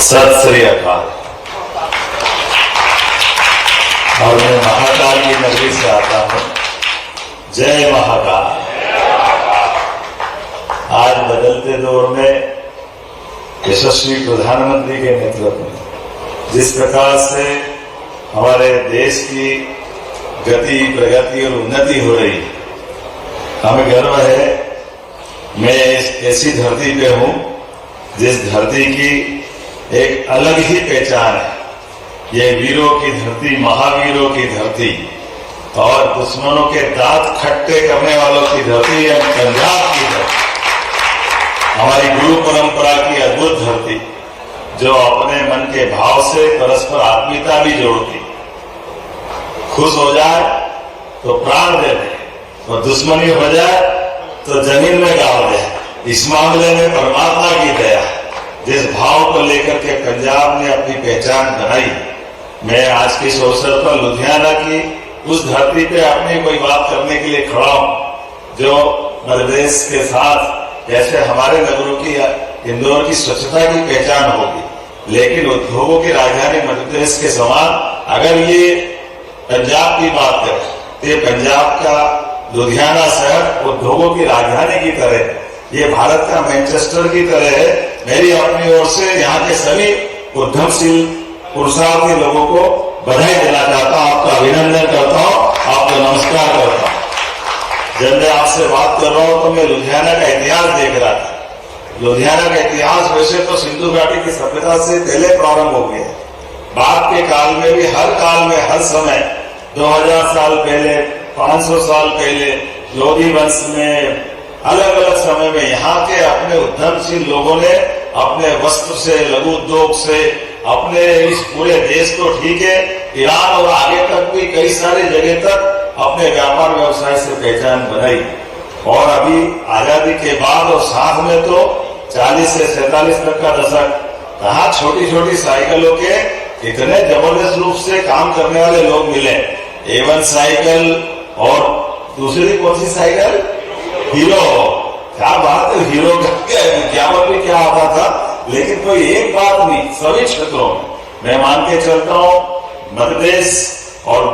सत श्री अकाल। और मैं महाकाल की नगरी से आता हूं। जय महाकाल। आज बदलते दौर में यशस्वी प्रधानमंत्री के नेतृत्व में जिस प्रकार से हमारे देश की गति, प्रगति और उन्नति हो रही है, हमें गर्व है। मैं ऐसी धरती पे हूं जिस धरती की एक अलग ही पहचान है। ये वीरों की धरती, महावीरों की धरती और दुश्मनों के दांत खट्टे करने वालों की धरती है पंजाब की धरती। हमारी गुरु परंपरा की अद्भुत धरती जो अपने मन के भाव से परस्पर आत्मीयता भी जोड़ती। खुश हो जाए तो प्राण दे दे और दुश्मनी हो जाए तो जमीन में गाड़ दे। इस मामले में परमात्मा की दया, जिस भाव को लेकर के पंजाब ने अपनी पहचान बनाई। मैं आज के इस अवसर पर लुधियाना की उस धरती पे अपनी कोई बात करने के लिए खड़ा हूं जो मध्य प्रदेश के साथ जैसे हमारे नगरों की इंदौर की स्वच्छता की पहचान होगी, लेकिन उद्योगों की राजधानी मध्य प्रदेश के समान अगर ये पंजाब की बात करें तो ये पंजाब का लुधियाना शहर उद्योगों की राजधानी की तरह, ये भारत का मैनचेस्टर की तरह है। मेरी अपनी ओर से यहाँ के सभी उद्यमशील पुरुषार्थी लोगों को बधाई देना चाहता हूँ, आपका अभिनंदन करता हूँ, आपको नमस्कार करता हूँ। जब मैं आपसे बात कर रहा हूँ तो मैं लुधियाना का इतिहास देख रहा था। लुधियाना का इतिहास वैसे तो सिंधु घाटी की सभ्यता से पहले प्रारंभ हो गया। बाद के काल में भी हर काल में हर समय 2000 साल पहले, 500 साल पहले लोधी वंश में अलग अलग समय में यहाँ के अपने उद्यमशील लोगों ने अपने वस्त्र से, लघु उद्योग से अपने इस पूरे देश को, ठीक है, ईरान और आगे तक भी कई सारी जगह तक अपने व्यापार व्यवसाय से पहचान बनाई। और अभी आजादी के बाद और साथ में तो 40 से 47 तक का दशक, कहा छोटी छोटी साइकिलों के इतने जबरदस्त रूप से काम करने वाले लोग मिले। A1 साइकिल और दूसरी कौन सी साइकिल, हीरो। क्या बात है, हीरो का विज्ञापन भी क्या आता था, लेकिन कोई एक बात नहीं, सभी क्षेत्रों में मैं मान के चलता हूँ। मध्य प्रदेश और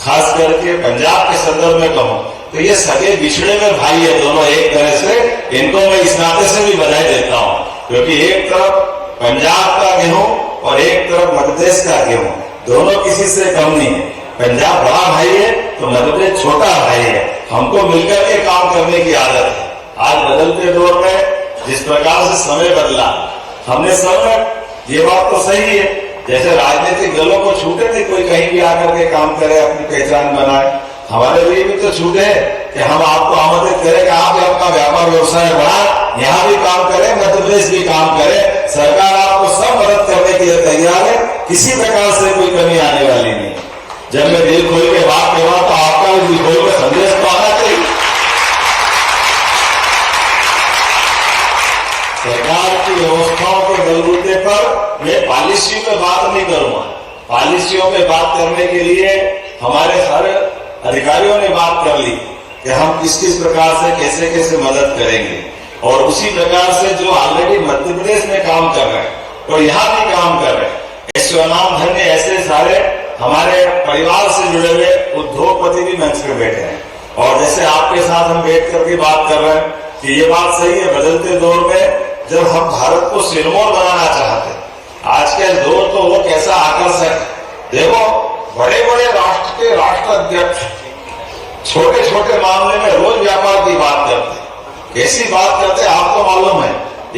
खास करके पंजाब के संदर्भ में कहूँ तो ये सगे बिछड़े में भाई है दोनों एक तरह से। इनको मैं इस नाते से भी बधाई देता हूँ क्योंकि एक तरफ पंजाब का गेहूं और एक तरफ मध्य प्रदेश का गेहूं, दोनों किसी से कम नहीं है। पंजाब बड़ा भाई है तो मध्य प्रदेश छोटा भाई है। हमको मिलकर के काम करने की आदत है। आज बदलते दौर में जिस प्रकार से समय बदला, हमने सब, ये बात तो सही है, जैसे राजनीतिक दलों को छूटे थे कोई कहीं भी आकर के काम करे, अपनी पहचान बनाए, हमारे लिए भी तो छूटे है कि हम आपको आमंत्रित करें कि आप आपका व्यापार व्यवसाय बढ़ाए, यहाँ भी काम करें, मध्य प्रदेश भी काम करे। सरकार आपको सब मदद करने के लिए तैयार है, किसी प्रकार से कोई कमी आने वाली नहीं। जब मैं दिल खोल के बात कर रहा हूं तो आपका भी दिल खोल के संदेश तो आना चाहिए। सरकार की व्यवस्थाओं के बलबूते पर मैं पॉलिसियों पे बात नहीं करूंगा। पॉलिसियों पे बात करने के लिए हमारे हर अधिकारियों ने बात कर ली कि हम किस किस प्रकार से कैसे कैसे मदद करेंगे। और उसी प्रकार से जो ऑलरेडी मध्य प्रदेश में काम कर रहे हैं और यहाँ भी काम कर रहे हैं, स्वनाम धन्य ऐसे सारे हमारे परिवार से जुड़े हुए उद्योगपति भी मंच पे बैठे हैं। और जैसे आपके साथ हम बैठ करके बात कर रहे हैं कि ये बात सही है, बदलते दौर में जब हम भारत को सिरमौर बनाना चाहते हैं, आज के दौर तो वो कैसा आकर्षक है। देखो, बड़े बड़े राष्ट्र के राष्ट्राध्यक्ष छोटे छोटे मामले में रोज व्यापार की बात करते, कैसी बात करते आपको मालूम है।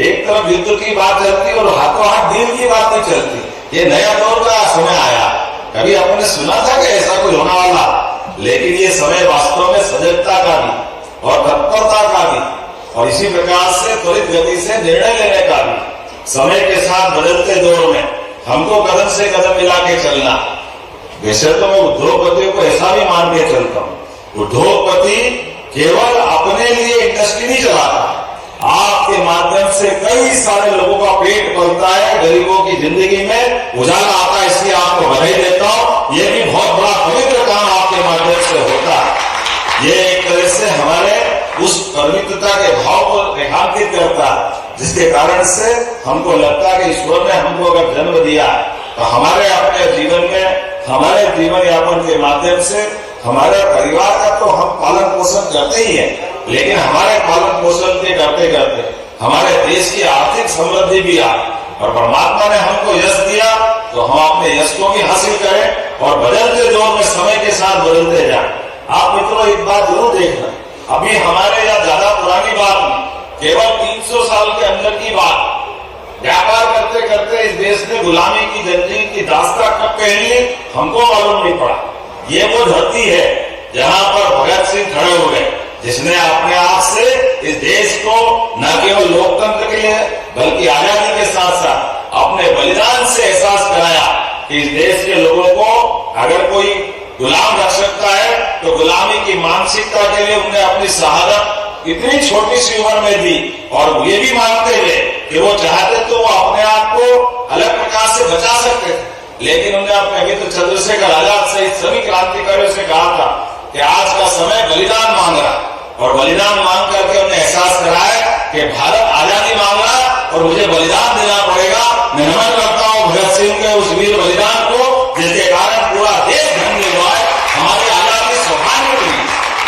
एक तरफ युद्ध की बात चलती और हाथों हाथ डील की बात नहीं चलती। ये नया दौर का समय आया, कभी आपने सुना था कि ऐसा कुछ होने वाला, लेकिन ये समय वास्तव में सजगता का भी और तत्परता का भी और इसी प्रकार से त्वरित गति से निर्णय लेने का भी। समय के साथ बदलते दौर में हमको कदम से कदम मिला के चलना। वैसे तो मैं उद्योगपतियों को ऐसा भी मान के चलता हूँ, उद्योगपति केवल अपने लिए इंडस्ट्री नहीं चलाता, आपके माध्यम से कई सारे लोगों का पेट पलता है, गरीबों की जिंदगी में उजाला आता है। इसलिए आपको बधाई देता हूँ। ये भी बहुत बड़ा पवित्र काम आपके माध्यम से होता है। ये एक तरह से हमारे उस पवित्रता के भाव को रेखांकित करता है, जिसके कारण से हमको लगता है कि ईश्वर ने हमको अगर जन्म दिया तो हमारे अपने जीवन में, हमारे जीवन यापन के माध्यम से हमारे परिवार का तो हम पालन पोषण करते ही हैं, लेकिन हमारे पालन पोषण के करते करते हमारे देश की आर्थिक समृद्धि भी आए और परमात्मा ने हमको यश दिया तो हम अपने यश को भी हासिल करें और बदलते दौर में समय के साथ बदलते जाएं। आप मित्रों एक बात जरूर देखना, अभी हमारे यहाँ ज्यादा पुरानी बात नहीं, केवल 300 साल के अंदर की बात। व्यापार करते करते इस देश ने गुलामी की जंजीर की दास्तां कब पहनी हमको मालूम नहीं पड़ा। ये वो धरती है जहाँ पर भगत सिंह खड़े हो गए, जिसने अपने आप से इस देश को न केवल लोकतंत्र के लिए बल्कि आजादी के साथ साथ अपने बलिदान से एहसास कराया कि इस देश के लोगों को अगर कोई गुलाम रख सकता है तो गुलामी की मानसिकता के लिए उन्हें अपनी शहादत इतनी छोटी सी उम्र में दी। और ये भी मानते हुए कि वो चाहते तो वो अपने आप को अलग प्रकार से बचा सकते थे, लेकिन उन्हें अपने मित्र चंद्रशेखर आजाद सहित सभी क्रांतिकारियों से कहा था कि आज का समय बलिदान मांग रहा, और बलिदान मांग करके उन्हें एहसास कराया कि भारत आजादी मांग रहा और मुझे बलिदान देना पड़ेगा। मैं नमन करता हूँ भगत सिंह के उस वीर बलिदान को, जिसके कारण पूरा देश धन्य हुआ है, हमारी आजादी सौभाग्य मिली।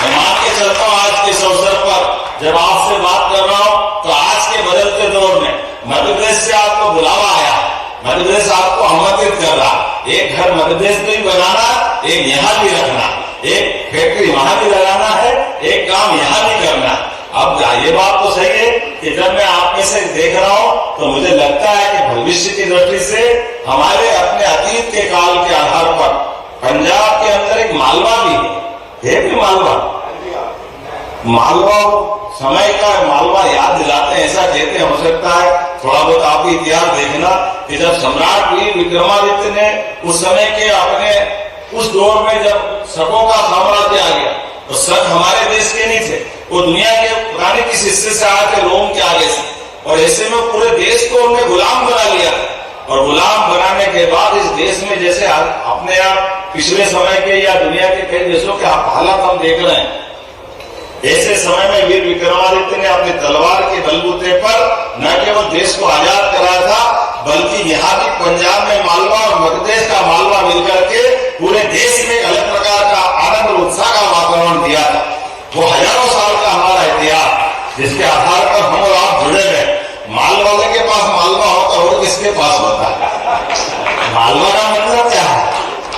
मैं मान के चलता हूँ आज के इस अवसर पर जब आपसे बात कर रहा हूँ तो आज के बदलते दौर में मध्य प्रदेश से आपको बुलावा आया, मध्य प्रदेश आपको आमंत्रित कर रहा, एक घर मध्य प्रदेश में भी बनाना, एक यहाँ भी रखना, एक फैक्ट्री वहां भी लगाना है, एक काम यहाँ भी करना। अब ये बात तो सही है कि जब मैं आप में से देख रहा हूँ तो मुझे लगता है कि भविष्य की दृष्टि से हमारे अपने अतीत के काल के आधार पर पंजाब के अंदर एक मालवा भी है भी मालवा समय का मालवा याद दिलाते हैं, ऐसा कहते हैं। हो सकता है थोड़ा बहुत आप भी इतिहास देखना कि जब सम्राट वीर विक्रमादित्य ने उस समय के अपने उस दौर में जब शकों का साम्राज्य आ गया तो शक हमारे देश के नहीं थे, वो दुनिया के पुराने किस हिस्से से आए थे, रोम के आगे से, और ऐसे में पूरे देश को उन्होंने गुलाम बना लिया। और गुलाम बनाने के बाद इस देश में जैसे अपने आप पिछले समय के या दुनिया के कई देशों के हालात हम देख रहे हैं, ऐसे समय में वीर विक्रमादित्य ने अपनी तलवार के बलबूते पर न केवल देश को आजाद कराया था, बल्कि यहाँ भी पंजाब में मालवा और मध्य प्रदेश का मालवा मिलकर के पूरे देश में एक अलग प्रकार का आनंद और उत्साह का वातावरण दिया था। वो हजारों साल का हमारा इतिहास जिसके आधार पर हम और आप जुड़े हुए। मालवा वाले के पास मालवा होता और किसके पास होता है? मालवा का मतलब क्या है?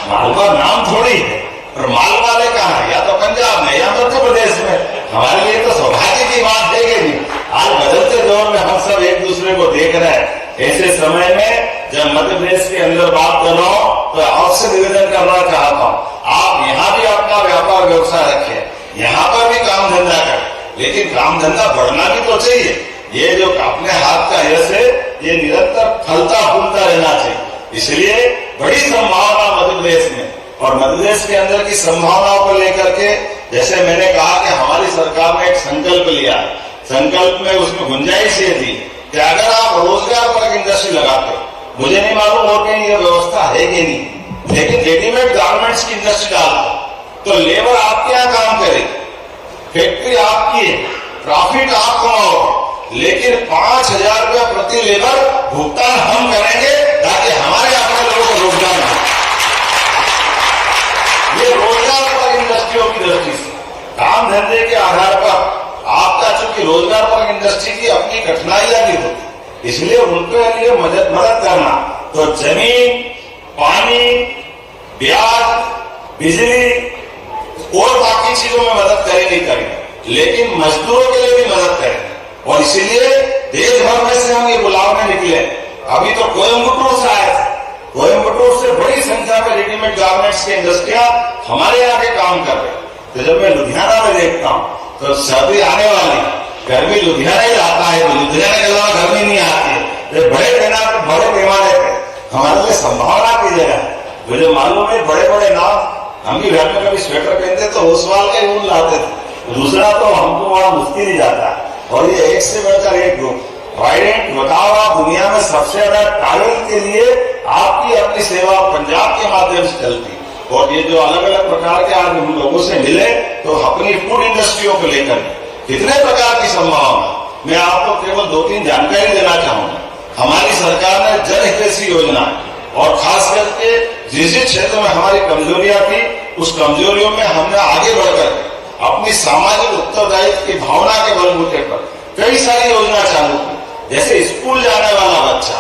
मालवा नाम थोड़ी है, और मालवा वाले कहाँ है? या तो पंजाब में या मध्य प्रदेश में। हमारे लिए तो सौभाग्य की बात है कि नहीं, आज बदलते दौर में हम सब एक दूसरे को देख रहे हैं। ऐसे समय में जब मध्य प्रदेश के अंदर बात कर रहा हूँ तो आपसे निवेदन करना चाहता हूँ, आप यहाँ भी अपना व्यापार व्यवसाय रखें, यहाँ पर भी काम धंधा करें, लेकिन काम धंधा बढ़ना भी तो चाहिए। ये जो अपने हाथ का यश है ये निरंतर फलता फूलता रहना चाहिए। इसलिए बड़ी संभावना मध्य प्रदेश में, और मध्य प्रदेश के अंदर की संभावनाओं को लेकर के जैसे मैंने कहा कि हमारी सरकार ने एक संकल्प लिया, संकल्प में उसमें गुंजाइश ये थी कि अगर आप रोजगार पर इंडस्ट्री लगाते, मुझे नहीं मालूम और कहीं ये व्यवस्था है कि नहीं, लेकिन रेडीमेड गारमेंट्स की इंडस्ट्री डालते तो लेबर आपके यहाँ काम करेगी, फैक्ट्री आपकी है, प्रॉफिट आप कमाओगे, लेकिन 5,000 रुपया प्रति लेबर भुगतान हम करेंगे ताकि हमारे अपने लोगों को रोजगार मिले। ये रोजगार पर इंडस्ट्रियों की दृष्टि से काम धंधे के आधार पर आपका चूंकि रोजगार पर इंडस्ट्री की अपनी कठिनाइयां भी होती, इसलिए उनके लिए मदद करना। तो जमीन, पानी, ब्याज, बिजली और बाकी चीजों में मदद करेंगे करेंगे, लेकिन मजदूरों के लिए भी मदद करेंगे। और इसीलिए देश भर में से हम ये बुलावने निकले। अभी तो कोयम्बटूर से आए थे, कोयम्बटूर से बड़ी संख्या में रेडीमेड गारमेंट्स की इंडस्ट्रियां हमारे यहाँ के काम कर रहे। तो जब मैं लुधियाना में देखता हूँ तो सर्दी आने वाली, गर्मी लुधियाना ही आता है, तो लुधियाना के अलावा गर्मी नहीं आती है। बड़े पैमाने पे हमारे लिए संभावना की जगह है। मुझे मालूम है बड़े बड़े नाम, हम भी घर में कभी स्वेटर पहनते तो ओसवाल के ऊन लाते थे, दूसरा तो हमको वहां मुश्किल ही जाता है। और ये एक से बढ़कर एक ग्रुप वाइडेंट, बताओ आप दुनिया में सबसे ज्यादा टाइल के लिए आपकी अपनी सेवा पंजाब के माध्यम से चलती। और ये जो अलग अलग प्रकार के आज हम लोगों से मिले तो अपनी फूड इंडस्ट्रियों को लेकर कितने प्रकार की संभावना, मैं आपको केवल 2-3 जानकारी देना चाहूंगा। हमारी सरकार ने जन हितैषी योजना और खास करके जिस क्षेत्र में हमारी कमजोरियां थी उस कमजोरियों में हमने आगे बढ़कर अपनी सामाजिक उत्तरदायित्व की भावना के बलबूते पर कई सारी योजना चालू की। जैसे स्कूल जाने वाला बच्चा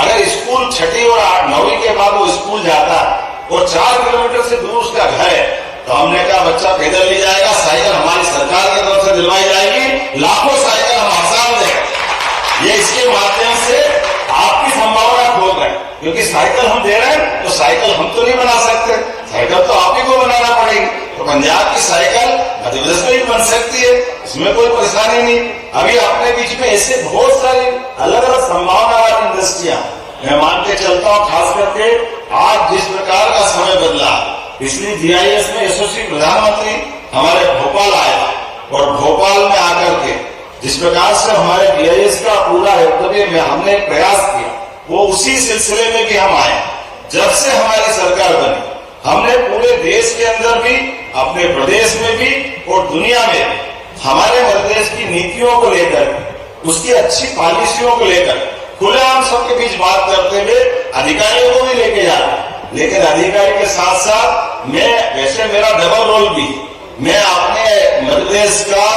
अगर स्कूल 6वीं और 9वीं के बाद वो स्कूल जाता है और 4 किलोमीटर से दूर उसका घर है, तो हमने कहा बच्चा पैदल नहीं जाएगा, साइकिल हमारी सरकार की तरफ से दिलवाई जाएगी, लाखों साइकिल हम आसान देंगे। ये इसके माध्यम से आपकी संभावना खोल रहे हैं, क्योंकि साइकिल हम दे रहे हैं तो साइकिल हम तो नहीं बना सकते, साइकिल तो आप ही को बनाना पड़ेगी। तो पंजाब की साइकिल मध्य प्रदेश में भी बन सकती है, इसमें कोई परेशानी नहीं। अभी अपने बीच में ऐसे बहुत सारी अलग अलग संभावना वाली इंडस्ट्रियां मैं मान के चलता हूँ। खास करके आज जिस प्रकार का समय बदला, पिछली जीआईएस में यशस्वी प्रधानमंत्री हमारे भोपाल आए और भोपाल में आकर के जिस प्रकार से हमारे जीआईएस का पूरा वक्तव्य में हमने प्रयास किया, वो उसी सिलसिले में भी हम आए। जब से हमारी सरकार बनी हमने पूरे देश के अंदर भी, अपने प्रदेश में भी और दुनिया में भी हमारे प्रदेश की नीतियों को लेकर, उसकी अच्छी पॉलिसियों को लेकर खुलेआम सबके बीच बात करते हुए अधिकारियों को भी लेके जाते। लेकिन अधिकारी के साथ साथ मैं, वैसे मेरा डबल रोल भी, मैं अपने मध्य प्रदेश का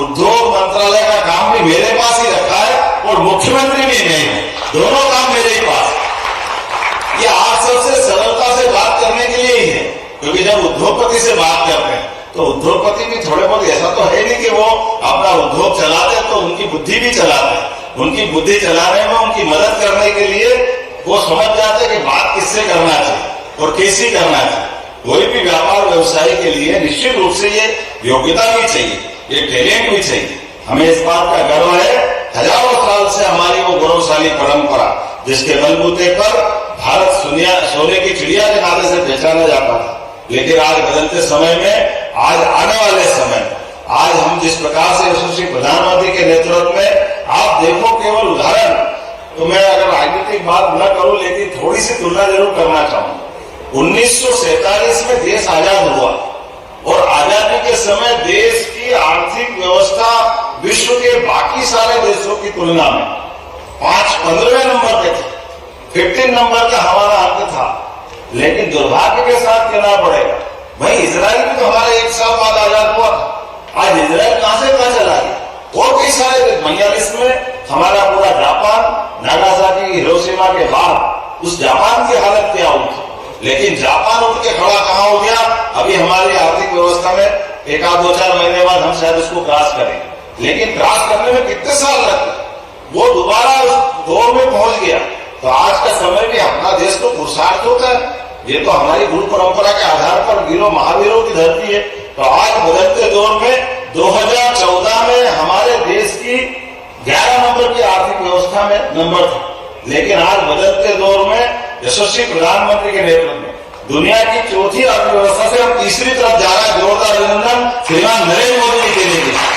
उद्योग मंत्रालय का काम भी मेरे पास ही रखा है और मुख्यमंत्री भी नहीं है, दोनों काम मेरे ही पास। ये आप सबसे सरलता से बात करने के लिए ही है, क्योंकि जब उद्योगपति से बात करते हैं तो उद्योगपति भी थोड़े बहुत, ऐसा तो है नहीं कि वो अपना उद्योग चलाते हैं, तो उनकी बुद्धि भी चलाते हैं। उनकी बुद्धि चलाने में उनकी मदद करने के लिए वो समझ जाते हैं कि बात किससे करना चाहिए और कैसे करना चाहिए। कोई भी व्यापार व्यवसाय के लिए निश्चित रूप से ये योग्यता भी चाहिए, ये टैलेंट भी चाहिए। हमें इस बात का गर्व है, हजारों साल से हमारी वो गौरवशाली परंपरा जिसके बलबूते पर भारत सोने की चिड़िया के नाते से पहचाना जाता था। लेकिन आज बदलते समय में, आज आने वाले समय में, आज हम जिस प्रकार से यशस्वी प्रधानमंत्री के नेतृत्व में, आप देखो केवल उदाहरण, तो मैं अगर राजनीतिक बात न करूं लेकिन थोड़ी सी तुलना जरूर करना चाहूंगा। 1947 में देश आजाद हुआ और आजादी के समय देश की आर्थिक व्यवस्था विश्व के बाकी सारे देशों की तुलना में 15वें नंबर पे थे, 15 नंबर का हमारा अंक था। लेकिन दुर्भाग्य के साथ कहना पड़ेगा, भाई इजराइल भी तो हमारे 1 साल बाद आजाद हुआ था, आज इजराइल कहां से कहां चला गया। और कई सारे 42 में हमारा पूरा जापान, नागासाकी, हिरोशिमा के बाद उस जापान की हालत क्या हुई थी, लेकिन जापान उठ के खड़ा कहां हो गया। अभी हमारी आर्थिक व्यवस्था में 1-2-4 महीने बाद हम शायद उसको क्रॉस करेंगे, लेकिन क्रॉस करने में कितने साल लगते, वो दोबारा उस दौर में पहुंच गया। तो आज का समय भी अपना देश तो पुरुषार्थ होता है, ये तो हमारी गुरु परंपरा के आधार पर वीरों महावीरों की धरती है। तो आज बदलते दौर में 2014 में हमारे देश की 11 नंबर की आर्थिक व्यवस्था में नंबर था, लेकिन आज बदलते दौर में यशस्वी प्रधानमंत्री के नेतृत्व में दुनिया की 4थी अर्थव्यवस्था से हम तीसरी तरफ जा रहे हैं। जोरदार अभिनंदन श्रीमान नरेंद्र मोदी जी के लिए।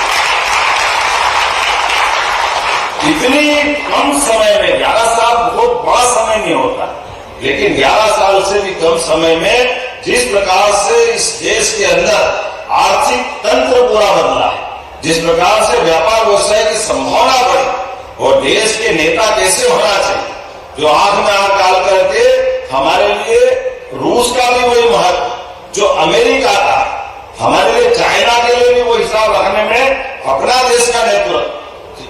इतनी कम समय में 11 साल बहुत बड़ा समय नहीं होता, लेकिन 11 साल से भी कम समय में जिस प्रकार से इस देश के अंदर आर्थिक तंत्र पूरा बदला है, जिस प्रकार से व्यापार व्यवसाय की संभावना बढ़ी और देश के नेता कैसे होना चाहिए, जो आंख में आंख डाल करके हमारे लिए रूस का भी वही महत्व, जो अमेरिका का, हमारे लिए चाइना के लिए भी वो हिसाब रखने में अपना देश का नेतृत्व,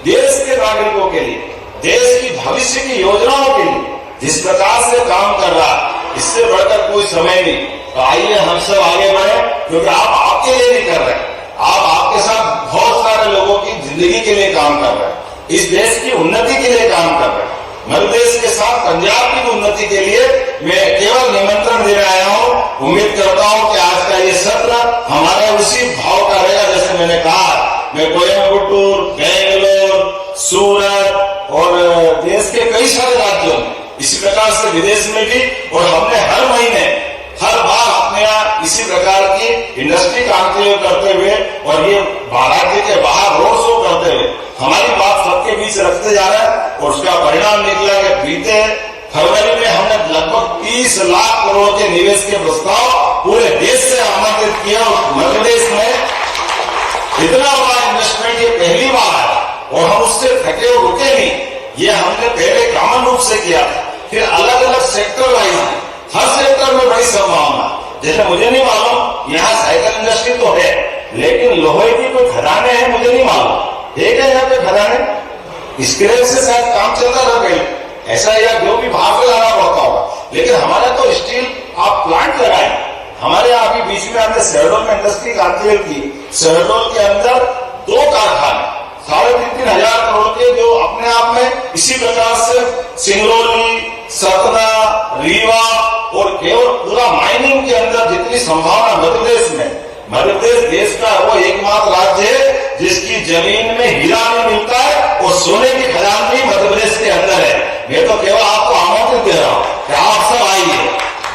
देश के नागरिकों के लिए, देश की भविष्य की योजनाओं के लिए जिस प्रकार से काम कर रहा, इससे बढ़कर कोई समय नहीं। तो आइए हम सब आगे बढ़े, क्योंकि आप आपके लिए नहीं कर रहे, आप आपके साथ बहुत सारे लोगों की जिंदगी के लिए काम कर रहे हैं, इस देश की उन्नति के लिए काम कर रहे हैं। मध्य प्रदेश के साथ पंजाब की उन्नति के लिए मैं केवल निमंत्रण देने आया हूं। उम्मीद करता हूं कि आज का ये सत्र हमारे उसी भाव का रहेगा। जैसे मैंने कहा, मैं कोयम्बटूर, बेंगलोर, सूरत और देश के कई सारे राज्यों में, इसी प्रकार से विदेश में भी, और हमने हर महीने हर बार अपने यहाँ इसी प्रकार की इंडस्ट्री कांक्लेव करते हुए और ये भारत के बाहर रोड शो करते हुए हमारी बात सबके बीच रखते जा रहे हैं। और उसका परिणाम निकला कि बीते फरवरी में हमने लगभग 30 लाख करोड़ के निवेश के प्रस्ताव पूरे देश से आमंत्रित किया। मध्य प्रदेश में इतना बड़ा इन्वेस्टमेंट ये पहली बार है और हम उससे थके और रुके नहीं। ये हमने पहले कॉमन रूप से किया था, फिर अलग अलग सेक्टर वाइज हर सेक्टर में बड़ी संभावना। जैसे मुझे नहीं मालूम यहाँ साइकिल इंडस्ट्री तो है, लेकिन लोहे की कोई खदानें हैं मुझे नहीं मालूम है क्या यहाँ पे खदानें? स्क्रैप से शायद काम चलता था पहले, ऐसा या जो भी बाहर से लाना पड़ता होगा, लेकिन हमारे तो स्टील आप प्लांट लगाए। हमारे यहाँ अभी बीच में हमने शहडोल में इंडस्ट्री क्रांति की, शहडोल के अंदर 2 कारखाने 3,500 करोड़ के, जो अपने आप में इसी प्रकार से सिंगरौली, सतना, रीवा और केवल पूरा माइनिंग के अंदर जितनी संभावना मध्य प्रदेश में, मध्य प्रदेश देश का वो एकमात्र राज्य है जिसकी जमीन में हीरा नहीं मिलता है और सोने की खदान भी मध्य प्रदेश के अंदर है। मैं तो केवल आपको आमंत्रित दे रहा हूं कि आप सब आइए।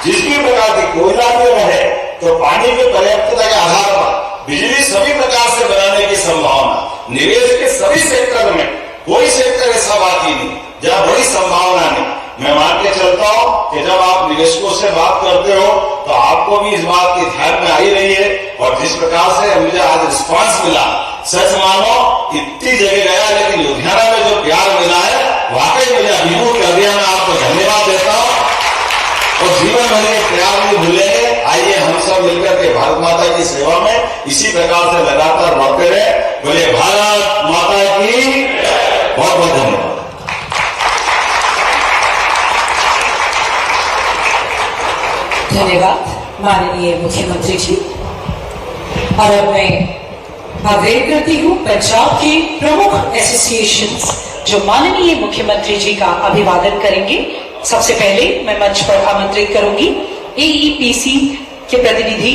जिस भी प्रकार की कोयला में रहे तो पानी की पर्याप्तता के आधार पर बिजली सभी प्रकार से बनाने की संभावना, निवेश के सभी सेक्टर में कोई सेक्टर ऐसा बाकी नहीं जहां बड़ी संभावना नहीं। मैं मान के चलता हूं कि जब आप निवेशकों से बात करते हो तो आपको भी इस बात की ध्यान में आई रही है। और जिस प्रकार से मुझे आज रिस्पांस मिला, सच मानो इतनी जगह गया लेकिन लुधियाना में जो प्यार मिला है वाकई मुझे अभिभूत कर दिया। मैं आपको धन्यवाद देता हूं और जीवन भर ये प्यार नहीं भूलेंगे। आइए हम सब मिलकर के भारत माता की सेवा में इसी प्रकार से लगातार बढ़ते रहे। बोले भारत माता की। बहुत बहुत धन्यवाद। धन्यवाद माननीय मुख्यमंत्री जी। और अब मैं आग्रह करती हूँ पंजाब के प्रमुख एसोसिएशंस जो माननीय मुख्यमंत्री जी का अभिवादन करेंगे। सबसे पहले मैं मंच पर आमंत्रित करूंगी एईपीसी के प्रतिनिधि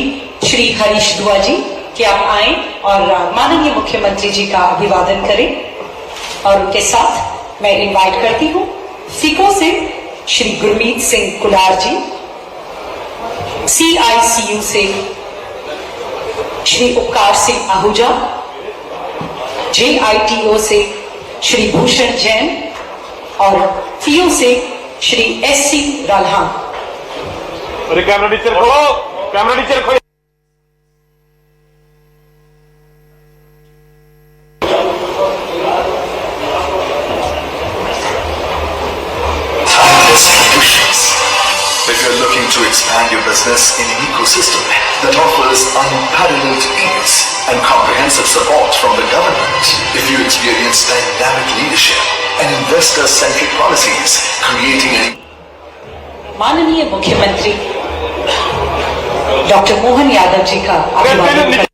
श्री हरीश दुआ जी कि आप आए और माननीय मुख्यमंत्री जी का अभिवादन करें। और उनके साथ मैं इनवाइट करती हूँ सिको से श्री गुरमीत सिंह कुलार जी, CICU से श्री उपकार सिंह आहूजा, JITO से श्री भूषण जैन और FIO से श्री SC राल्हान। अरे कैमरा टीचर खोलो, कैमरा टीचर खोलो। If you're looking to expand your business in an ecosystem that offers unparalleled ease and comprehensive support from the government, if you experience dynamic leadership and investor-centric policies, creating an माननीय मुख्यमंत्री doctor Mohan Yadav ji का अभिवादन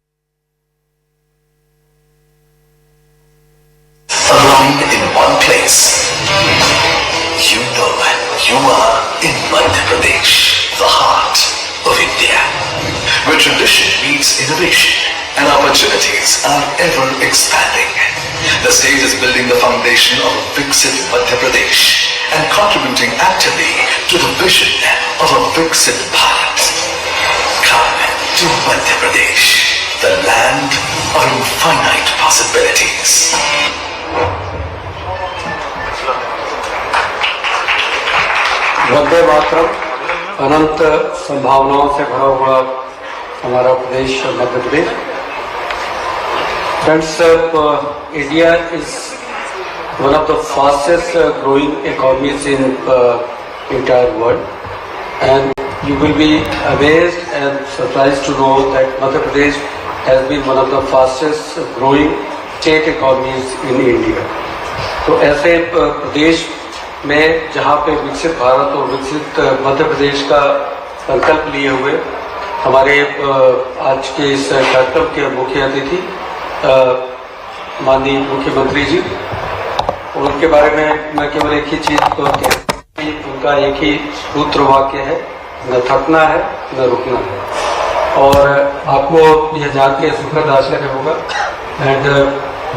aligned in one place. You know you are in Madhya Pradesh, the heart of India, where tradition meets innovation and opportunities are ever expanding. The state is building the foundation of a Viksit Madhya Pradesh and contributing actively to the vision of a Viksit Bharat. Come to Madhya Pradesh, the land of infinite possibilities. Vande Mataram. अनंत संभावनाओं से भरा हुआ हमारा Pradesh Madhya Pradesh. Friends, India is one of the fastest growing economies in entire world, and you will be amazed and surprised to know that Madhya Pradesh has been one of the fastest growing state economies in India. तो ऐसे प्रदेश में जहाँ पे विकसित भारत और विकसित मध्य प्रदेश का संकल्प लिए हुए हमारे आज के इस कार्यक्रम के मुख्य अतिथि माननीय मुख्यमंत्री जी, उनके बारे में मैं केवल एक ही चीज को कहती हूं, उनका एक ही सूत्र वाक्य है, न थकना है न रुकना है। और आपको यह जान के सुखद आश्चर्य होगा। And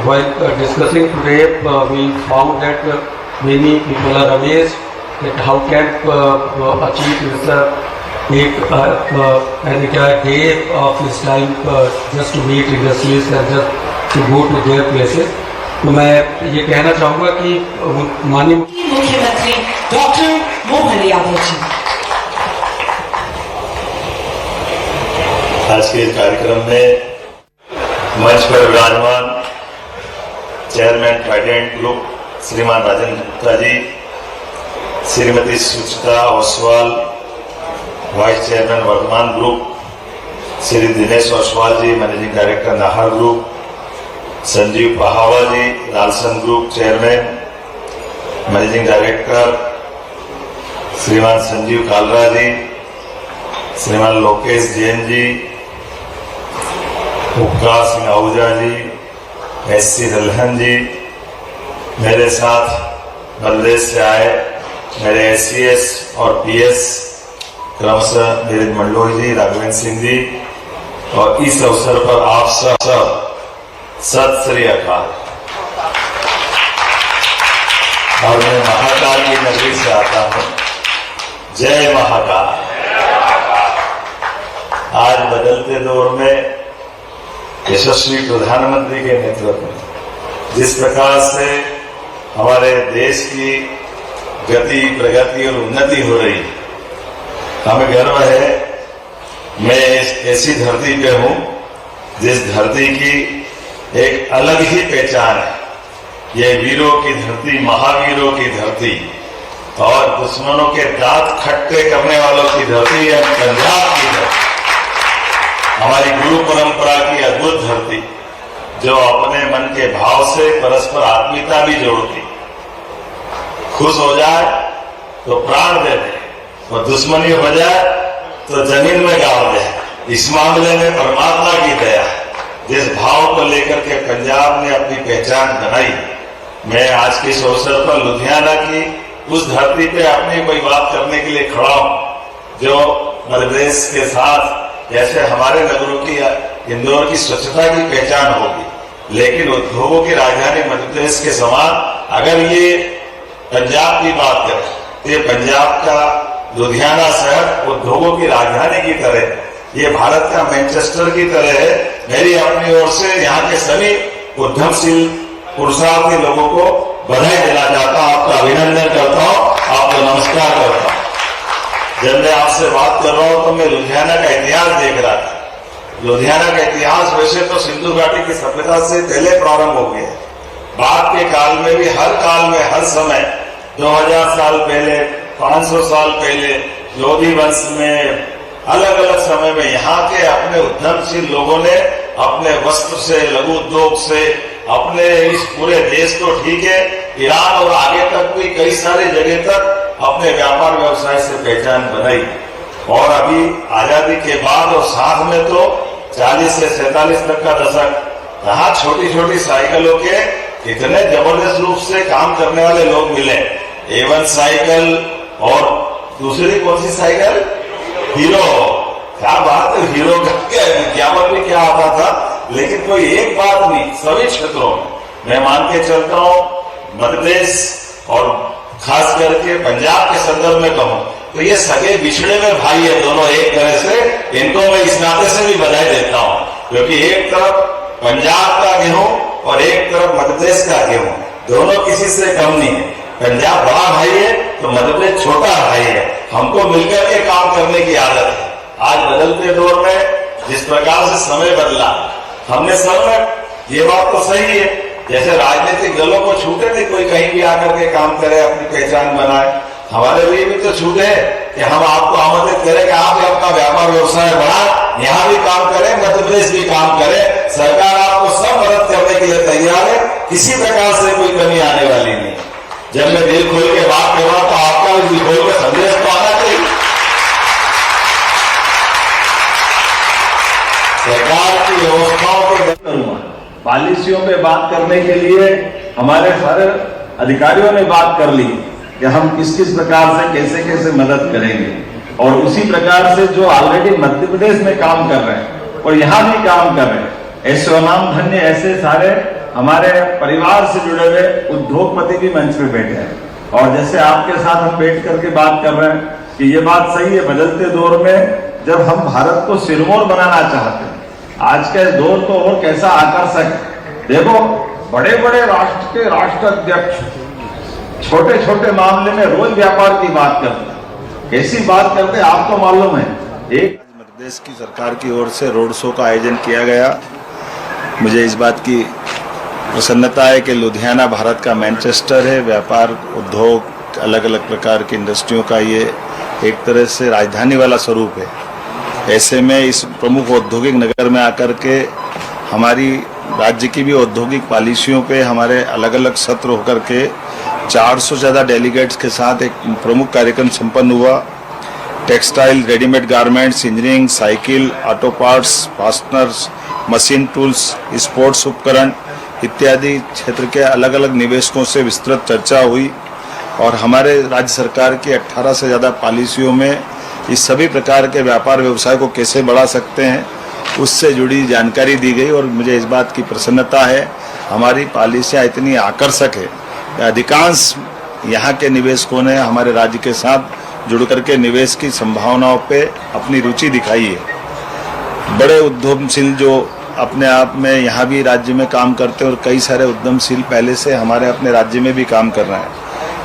while discussing today we found that many people are amazed that how can achieve this an entire day of his time just to meet industrialists and just to go to their places. तो मैं ये कहना चाहूँगा कि माननीय मुख्यमंत्री doctor Mohan Yadav ji. आज के कार्यक्रम में मंच पर विराजमान chairman Trident group Shriman Rajan Gupta ji, Shrimati Suchita Oswal, vice chairman Vardhman group, Shri Dinesh Oswal ji, managing director Nahar group, Sanjeev Pahwa ji, Lalson group chairman, managing director Shriman Sanjeev Kalra जी, श्रीमान लोकेश जैन जी, उपकार सिंह आहूजा जी, एससी दलहन जी, मेरे साथ मध्यप्रदेश से आए मेरे एससीएस और पीएस क्रमशः नीरज मंडलोई जी, राघवेंद्र सिंह जी, और इस अवसर पर आप सब सत श्री अकाल। और मैं महाकाल की नगरी से आता हूं। जय महाकाल। आज बदलते दौर में यशस्वी प्रधानमंत्री के नेतृत्व में जिस प्रकार से हमारे देश की गति, प्रगति और उन्नति हो रही है, हमें गर्व है। मैं ऐसी धरती पे हूं जिस धरती की एक अलग ही पहचान है। ये वीरों की धरती, महावीरों की धरती और दुश्मनों के दांत खट्टे करने वालों की धरती है पंजाब की धरती। हमारी गुरु परंपरा की अद्भुत धरती, जो अपने मन के भाव से परस्पर आत्मीयता भी जोड़ती। खुश हो जाए तो प्राण दे दे, और दुश्मनी हो जाए तो जमीन में गाड़ दे। इस मामले में परमात्मा की दया, जिस भाव को लेकर के पंजाब ने अपनी पहचान बनाई। मैं आज के इस अवसर पर लुधियाना की उस धरती पे अपनी कोई बात करने के लिए खड़ा हूं, जो मध्य प्रदेश के साथ जैसे हमारे नगरों की इंदौर की स्वच्छता की पहचान होगी, लेकिन उद्योगों की राजधानी मध्य प्रदेश के समान अगर ये पंजाब की बात करें तो ये पंजाब का लुधियाना शहर उद्योगों की राजधानी की तरह, ये भारत का मैनचेस्टर की तरह है। मेरी अपनी ओर से यहाँ के सभी उद्यमशील पुरुषार्थी लोगों को बधाई देना चाहता हूँ, आपका अभिनंदन करता हूँ, आपको नमस्कार करता हूँ। जब मैं आपसे बात कर रहा हूँ तो मैं लुधियाना का इतिहास देख रहा था। लुधियाना का इतिहास वैसे तो सिंधु घाटी की सभ्यता से पहले प्रारंभ हो गया। बाद के काल में भी हर काल में हर समय 2000 साल पहले, 500 साल पहले, लोधी वंश में अलग अलग समय में यहाँ के अपने उद्यमशील लोगों ने अपने वस्त्र से, लघु उद्योग से, अपने इस पूरे देश को ठीक है ईरान और आगे तक भी कई सारी जगह तक अपने व्यापार व्यवसाय से पहचान बनाई। और अभी आजादी के बाद और साथ में तो 40 से 47 तक का दशक, यहाँ छोटी छोटी साइकिलों के इतने जबरदस्त रूप से काम करने वाले लोग मिले। A1 साइकिल और दूसरी कौन सी साइकिल, हीरो। क्या बात है, हीरो का विज्ञापन भी क्या आता था, लेकिन कोई एक बात नहीं, सभी क्षेत्रों में मैं मान के चलता हूँ। मध्य प्रदेश और खास करके पंजाब के संदर्भ में कहूं तो ये सगे बिछड़े में भाई है दोनों एक तरह से। इनको मैं इस नाते से भी बधाई देता हूं, क्योंकि एक तरफ पंजाब का गेहूं और एक तरफ मध्य प्रदेश का गेहूं, दोनों किसी से कम नहीं है। पंजाब बड़ा भाई है तो मध्य प्रदेश छोटा भाई है। हमको मिलकर के काम करने की आदत है। आज बदलते दौर में जिस प्रकार से समय बदला, हमने सब में ये बात तो सही है, जैसे राजनीतिक दलों को छूटे नहीं कोई कहीं भी आकर के काम करे, अपनी पहचान बनाए, हमारे लिए भी तो छूट है कि हम आपको आमंत्रित करें कि आप भी अपना व्यापार व्यवसाय बढ़ा, यहाँ भी काम करें, मध्य प्रदेश भी काम करे। सरकार आपको सब मदद करने के लिए तैयार है, किसी प्रकार से कोई कमी आने वाली नहीं। जब मैं दिल खोल के बात कर रहा हूं तो आपका भी दिल खोल के संदेश तो आना चाहिए। सरकार की व्यवस्थाओं को करूंगा, पॉलिसियों पे बात करने के लिए हमारे सारे अधिकारियों ने बात कर ली कि हम किस किस प्रकार से कैसे कैसे मदद करेंगे, और उसी प्रकार से जो ऑलरेडी मध्य प्रदेश में काम कर रहे हैं और यहाँ भी काम कर रहे हैं, ऐसे नाम धन्य ऐसे सारे हमारे परिवार से जुड़े हुए उद्योगपति भी मंच पे बैठे हैं। और जैसे आपके साथ हम बैठ करके बात कर रहे हैं कि ये बात सही है, बदलते दौर में जब हम भारत को सिरमौर बनाना चाहते हैं, आज का दौर तो और कैसा आकर्षक। देखो बड़े बड़े राष्ट्र के राष्ट्राध्यक्ष छोटे छोटे मामले में रोज व्यापार की बात करते हैं, कैसी बात करते हैं आपको मालूम है। एक मध्य प्रदेश की सरकार की ओर से रोड शो का आयोजन किया गया। मुझे इस बात की प्रसन्नता है कि लुधियाना भारत का मैनचेस्टर है। व्यापार, उद्योग, अलग अलग प्रकार की इंडस्ट्रियों का ये एक तरह से राजधानी वाला स्वरूप है। ऐसे में इस प्रमुख औद्योगिक नगर में आकर के हमारी राज्य की भी औद्योगिक पॉलिसियों पे हमारे अलग अलग सत्र होकर के 400 से ज़्यादा डेलीगेट्स के साथ एक प्रमुख कार्यक्रम संपन्न हुआ। Textile, readymade garments, engineering, cycle, auto parts, fasteners, machine tools, sports उपकरण इत्यादि क्षेत्र के अलग अलग निवेशकों से विस्तृत चर्चा हुई और हमारे राज्य सरकार की 18 से ज़्यादा पॉलिसियों में इस सभी प्रकार के व्यापार व्यवसाय को कैसे बढ़ा सकते हैं उससे जुड़ी जानकारी दी गई। और मुझे इस बात की प्रसन्नता है, हमारी पॉलिसियाँ इतनी आकर्षक है, अधिकांश यहाँ के निवेशकों ने हमारे राज्य के साथ जुड़ करके निवेश की संभावनाओं पे अपनी रुचि दिखाई है। बड़े उद्यमशील जो अपने आप में यहाँ भी राज्य में काम करते हैं और कई सारे उद्यमशील पहले से हमारे अपने राज्य में भी काम कर रहे हैं,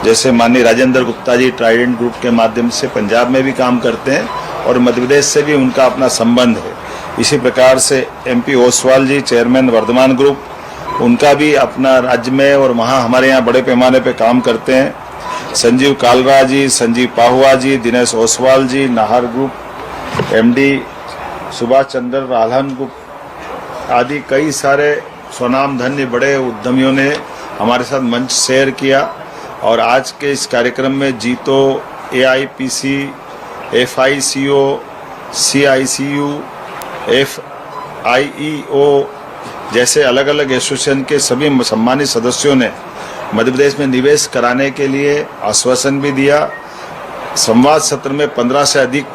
जैसे माननीय राजेंद्र गुप्ता जी ट्राइडेंट ग्रुप के माध्यम से पंजाब में भी काम करते हैं और मध्य प्रदेश से भी उनका अपना संबंध है। इसी प्रकार से MP ओसवाल जी चेयरमैन वर्धमान ग्रुप, उनका भी अपना राज्य में और वहाँ हमारे यहाँ बड़े पैमाने पे काम करते हैं। संजीव कालरा जी, संजीव पाहुआ जी, दिनेश ओसवाल जी, Nahar group MD Subhash Chandra रालहन group आदि कई सारे स्वनामधन्य बड़े उद्यमियों ने हमारे साथ मंच शेयर किया। और आज के इस कार्यक्रम में जीतो, AIPC, FICO, CICU, FIEO जैसे अलग अलग एसोसिएशन के सभी सम्मानित सदस्यों ने मध्य प्रदेश में निवेश कराने के लिए आश्वासन भी दिया। संवाद सत्र में 15 से अधिक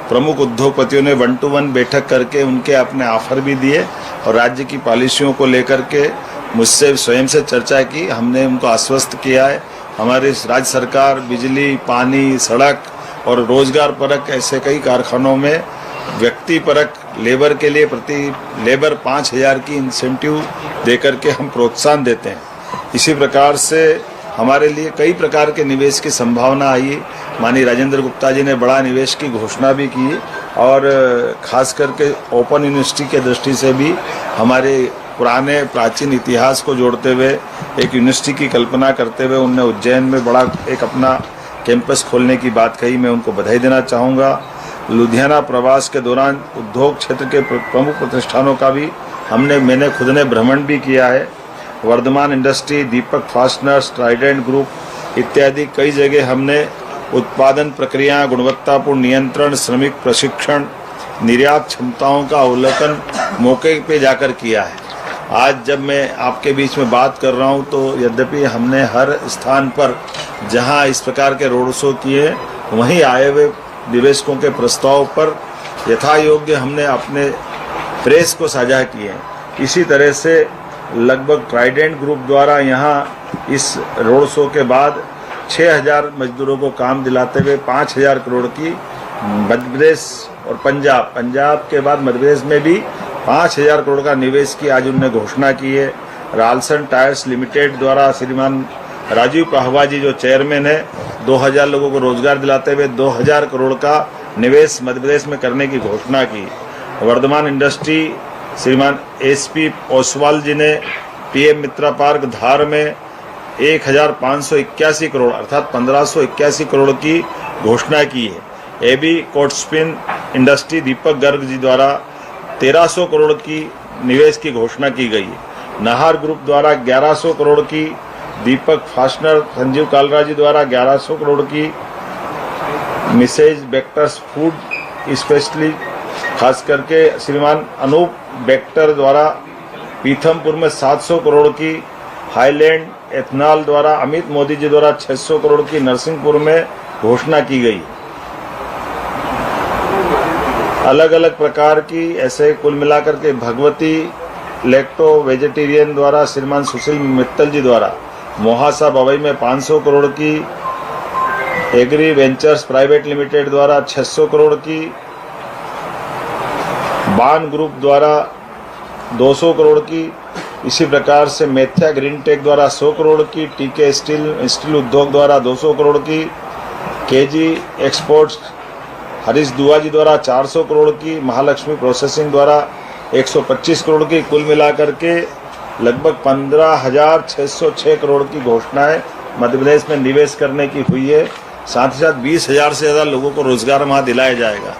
प्रमुख उद्योगपतियों ने 1-to-1 बैठक करके उनके अपने ऑफर भी दिए और राज्य की पॉलिसियों को लेकर के मुझसे स्वयं से चर्चा की। हमने उनको आश्वस्त किया है हमारी राज्य सरकार बिजली, पानी, सड़क और रोजगार परक ऐसे कई कारखानों में व्यक्ति परक लेबर के लिए प्रति लेबर 5,000 की इंसेंटिव देकर के हम प्रोत्साहन देते हैं। इसी प्रकार से हमारे लिए कई प्रकार के निवेश की संभावना आई। माननीय राजेंद्र गुप्ता जी ने बड़ा निवेश की घोषणा भी की और खास करके ओपन यूनिवर्सिटी के दृष्टि से भी हमारे पुराने प्राचीन इतिहास को जोड़ते हुए एक यूनिवर्सिटी की कल्पना करते हुए उनने उज्जैन में बड़ा एक अपना कैंपस खोलने की बात कही। मैं उनको बधाई देना चाहूँगा। लुधियाना प्रवास के दौरान उद्योग क्षेत्र के प्रमुख प्रतिष्ठानों का भी मैंने खुद ने भ्रमण भी किया है। वर्धमान इंडस्ट्री, दीपक फास्टनर्स, ट्राइडेंट ग्रुप इत्यादि कई जगह हमने उत्पादन प्रक्रिया, गुणवत्तापूर्ण नियंत्रण, श्रमिक प्रशिक्षण, निर्यात क्षमताओं का अवलोकन मौके पे जाकर किया है। आज जब मैं आपके बीच में बात कर रहा हूं तो यद्यपि हमने हर स्थान पर जहां इस प्रकार के रोड शो किए वहीं आए हुए निवेशकों के प्रस्ताव पर यथा योग्य हमने अपने प्रेस को साझा किए। इसी तरह से लगभग ट्राइडेंट ग्रुप द्वारा यहाँ इस रोड शो के बाद 6,000 मजदूरों को काम दिलाते हुए 5,000 करोड़ की मध्य प्रदेश और पंजाब के बाद मध्य प्रदेश में भी 5,000 करोड़ का निवेश की आज उन्होंने घोषणा की है। रालसन टायर्स लिमिटेड द्वारा श्रीमान राजीव पाहवा जी जो चेयरमैन है 2,000 लोगों को रोजगार दिलाते हुए 2,000 करोड़ का निवेश मध्य प्रदेश में करने की घोषणा की। वर्धमान इंडस्ट्री श्रीमान SP ओसवाल जी ने PM मित्रा पार्क धार में 1,581 करोड़ अर्थात 1,581 करोड़ की घोषणा की है। AB कोटस्पिन इंडस्ट्री दीपक गर्ग जी द्वारा 1,300 करोड़ की निवेश की घोषणा की गई है। नाहर ग्रुप द्वारा 1,100 करोड़ की, दीपक फास्टनर संजीव कालरा जी द्वारा 1,100 करोड़ की, मिसेज बेक्टर्स फूड स्पेशली खास करके श्रीमान अनूप बेक्टर द्वारा पीथमपुर में 700 करोड़ की, हाईलैंड एथनॉल द्वारा अमित मोदी जी द्वारा 600 करोड़ की नरसिंहपुर में घोषणा की गई। अलग अलग प्रकार की ऐसे कुल मिलाकर के भगवती लैक्टो वेजिटेरियन द्वारा श्रीमान सुशील मित्तल जी द्वारा मोहासा बवई में 500 करोड़ की, एग्री वेंचर्स प्राइवेट लिमिटेड द्वारा 600 करोड़ की, बान ग्रुप द्वारा 200 करोड़ की, इसी प्रकार से मेथ्या ग्रीन टेक द्वारा 100 करोड़ की, टीके स्टील उद्योग द्वारा 200 करोड़ की, KG एक्सपोर्ट्स हरीश दुआ जी द्वारा 400 करोड़ की, महालक्ष्मी प्रोसेसिंग द्वारा 125 करोड़ की, कुल मिलाकर के लगभग 15,606 करोड़ की घोषणाएं मध्य प्रदेश में निवेश करने की हुई है। साथ ही साथ 20,000 से ज़्यादा लोगों को रोजगार वहाँ दिलाया जाएगा।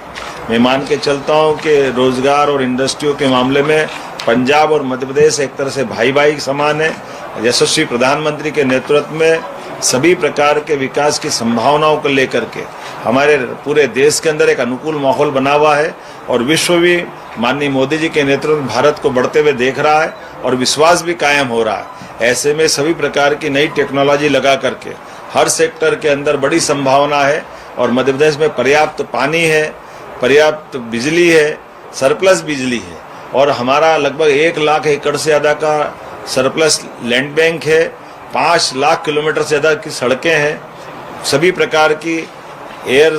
मैं मान के चलता हूँ कि रोजगार और इंडस्ट्रियों के मामले में पंजाब और मध्य प्रदेश एक तरह से भाई भाई समान है। यशस्वी प्रधानमंत्री के नेतृत्व में सभी प्रकार के विकास की संभावनाओं को लेकर के हमारे पूरे देश के अंदर एक अनुकूल माहौल बना हुआ है और विश्व भी माननीय मोदी जी के नेतृत्व में भारत को बढ़ते हुए देख रहा है और विश्वास भी कायम हो रहा है। ऐसे में सभी प्रकार की नई टेक्नोलॉजी लगा करके हर सेक्टर के अंदर बड़ी संभावना है और मध्य प्रदेश में पर्याप्त पानी है, पर्याप्त बिजली है, सरप्लस बिजली है और हमारा लगभग 1 लाख एकड़ से ज़्यादा का सरप्लस लैंड बैंक है, 5 लाख किलोमीटर से ज़्यादा की सड़कें हैं, सभी प्रकार की एयर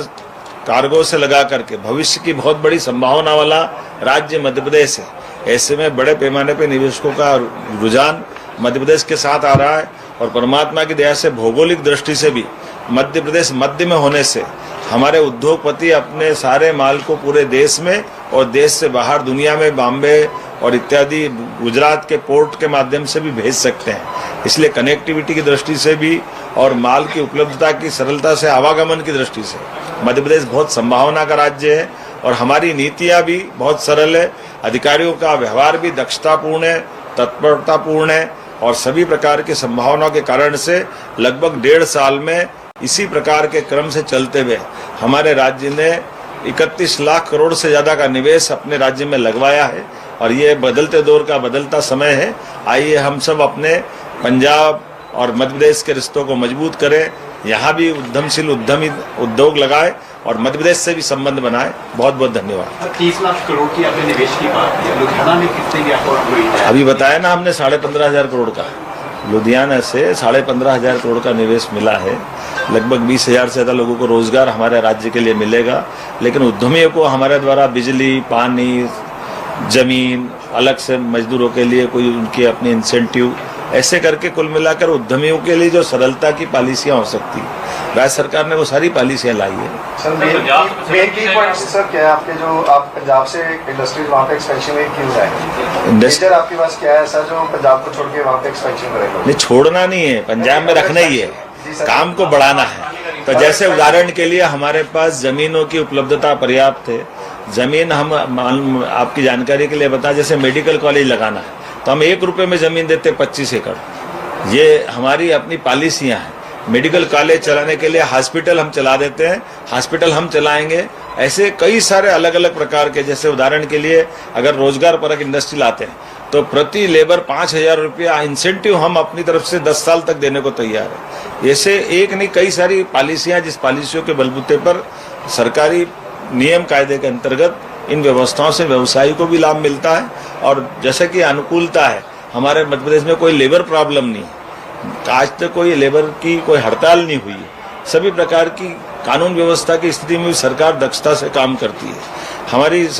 कार्गो से लगा करके भविष्य की बहुत बड़ी संभावना वाला राज्य मध्य प्रदेश है। ऐसे में बड़े पैमाने पर निवेशकों का रुझान मध्य प्रदेश के साथ आ रहा है और परमात्मा की दया से भौगोलिक दृष्टि से भी मध्य प्रदेश मध्य में होने से हमारे उद्योगपति अपने सारे माल को पूरे देश में और देश से बाहर दुनिया में बॉम्बे और इत्यादि गुजरात के पोर्ट के माध्यम से भी भेज सकते हैं। इसलिए कनेक्टिविटी की दृष्टि से भी और माल की उपलब्धता की सरलता से आवागमन की दृष्टि से मध्य प्रदेश बहुत संभावना का राज्य है और हमारी नीतियाँ भी बहुत सरल है। अधिकारियों का व्यवहार भी दक्षतापूर्ण है, तत्परतापूर्ण है और सभी प्रकार की संभावनाओं के कारण से लगभग 1.5 साल में इसी प्रकार के क्रम से चलते हुए हमारे राज्य ने 31 लाख करोड़ से ज़्यादा का निवेश अपने राज्य में लगवाया है और ये बदलते दौर का बदलता समय है। आइए हम सब अपने पंजाब और मध्य प्रदेश के रिश्तों को मजबूत करें, यहाँ भी उद्यमशील उद्यमी उद्योग लगाए और मध्य प्रदेश से भी संबंध बनाए। बहुत बहुत धन्यवाद। 30 लाख करोड़ की आपने निवेश की बात की, लुधियाना में कितने की आपको हुई है? अभी बताया ना हमने 15,500 करोड़ का, लुधियाना से 15,500 करोड़ का निवेश मिला है। लगभग 20,000 से ज़्यादा लोगों को रोजगार हमारे राज्य के लिए मिलेगा, लेकिन उद्यमियों को हमारे द्वारा बिजली, पानी, जमीन, अलग से मजदूरों के लिए कोई उनकी अपनी इंसेंटिव, ऐसे करके कुल मिलाकर उद्यमियों के लिए जो सरलता की पॉलिसियां हो सकती है, राज्य सरकार ने वो सारी पॉलिसियां लाई है। सर मेन की पॉइंट सर क्या है आपके, जो आप पंजाब से इंडस्ट्रीज वहाँ पे एक्सपेंशन में क्यों जाएंगे? इंडस्ट्री आपके पास क्या है ऐसा जो पंजाब को छोड़ के वहाँ पे एक्सपेंशन करेगा? नहीं, छोड़ना नहीं है, पंजाब में रखना ही है, काम को बढ़ाना है। तो जैसे उदाहरण के लिए हमारे पास जमीनों की उपलब्धता पर्याप्त है। जमीन हम आपकी जानकारी के लिए बता, जैसे मेडिकल कॉलेज लगाना है तो हम 1 रुपए में जमीन देते 25 एकड़। ये हमारी अपनी पॉलिसियां हैं। मेडिकल कॉलेज चलाने के लिए हॉस्पिटल हम चला देते हैं, हॉस्पिटल हम चलाएंगे। ऐसे कई सारे अलग अलग प्रकार के, जैसे उदाहरण के लिए अगर रोजगार परक इंडस्ट्री लाते हैं तो प्रति लेबर 5,000 रुपया इंसेंटिव हम अपनी तरफ से 10 साल तक देने को तैयार है। ऐसे एक नहीं, कई सारी पॉलिसियां, जिस पॉलिसियों के बलबूते पर सरकारी नियम कायदे के अंतर्गत इन व्यवस्थाओं से व्यवसायी को भी लाभ मिलता है और जैसे कि अनुकूलता है, हमारे मध्य प्रदेश में कोई लेबर प्रॉब्लम नहीं, आज तक कोई लेबर की कोई हड़ताल नहीं हुई। सभी प्रकार की कानून व्यवस्था की स्थिति में भी सरकार दक्षता से काम करती है। हमारी